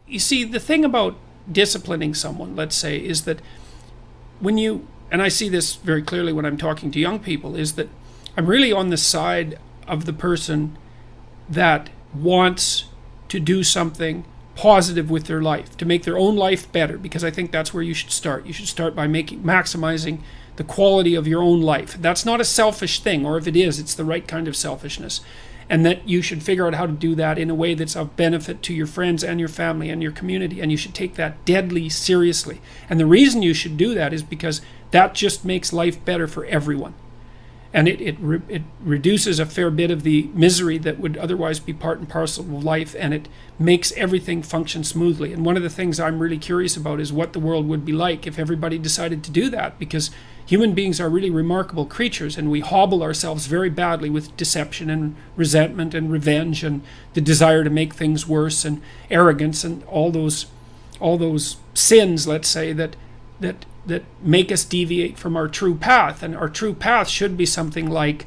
you see, the thing about disciplining someone, let's say, is that when you, and I see this very clearly when I'm talking to young people, is that I'm really on the side of the person that wants to do something positive with their life, to make their own life better, because I think that's where you should start. You should start by maximizing the quality of your own life. That's not a selfish thing, or if it is, it's the right kind of selfishness. And that you should figure out how to do that in a way that's of benefit to your friends and your family and your community. And you should take that deadly seriously. And the reason you should do that is because that just makes life better for everyone. And it reduces a fair bit of the misery that would otherwise be part and parcel of life, and it makes everything function smoothly. And one of the things I'm really curious about is what the world would be like if everybody decided to do that, because human beings are really remarkable creatures, and we hobble ourselves very badly with deception and resentment and revenge and the desire to make things worse and arrogance and all those sins, let's say, that make us deviate from our true path. And our true path should be something like,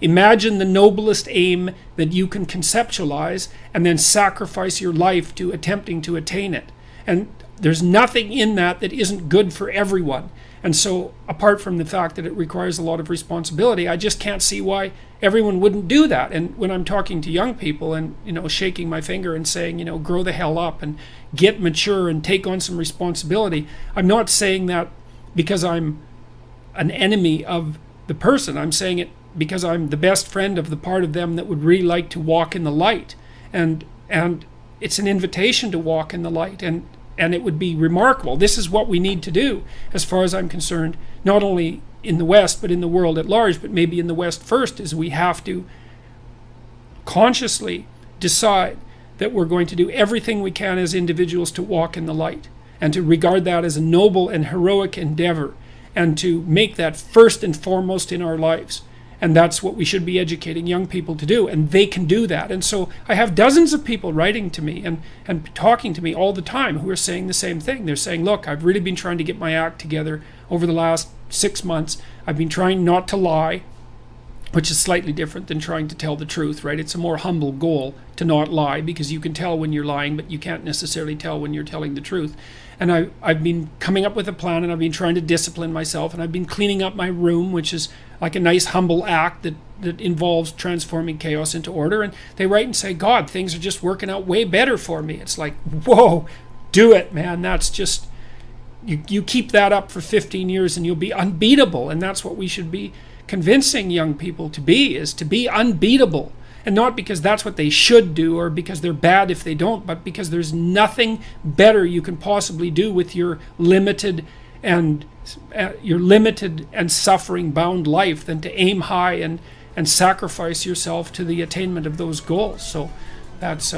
imagine the noblest aim that you can conceptualize and then sacrifice your life to attempting to attain it. And there's nothing in that that isn't good for everyone. And so, apart from the fact that it requires a lot of responsibility, I just can't see why everyone wouldn't do that. And when I'm talking to young people and, shaking my finger and saying, grow the hell up and get mature and take on some responsibility, I'm not saying that because I'm an enemy of the person. I'm saying it because I'm the best friend of the part of them that would really like to walk in the light. And it's an invitation to walk in the light. And it would be remarkable. This is what we need to do, as far as I'm concerned, not only in the West, but in the world at large, but maybe in the West first, is we have to consciously decide that we're going to do everything we can as individuals to walk in the light, and to regard that as a noble and heroic endeavor, and to make that first and foremost in our lives. And that's what we should be educating young people to do, and they can do that. And so I have dozens of people writing to me and talking to me all the time who are saying the same thing. They're saying, look, I've really been trying to get my act together over the last 6 months. I've been trying not to lie, which is slightly different than trying to tell the truth, right? It's a more humble goal to not lie, because you can tell when you're lying, but you can't necessarily tell when you're telling the truth. And I've been coming up with a plan, and I've been trying to discipline myself, and I've been cleaning up my room, which is like a nice humble act that involves transforming chaos into order. And they write and say, God, things are just working out way better for me. It's like, whoa, do it, man. That's just, you keep that up for 15 years and you'll be unbeatable. And that's what we should be convincing young people to be, is to be unbeatable. And not because that's what they should do or because they're bad if they don't, but because there's nothing better you can possibly do with your limited and suffering bound life than to aim high and sacrifice yourself to the attainment of those goals. So that's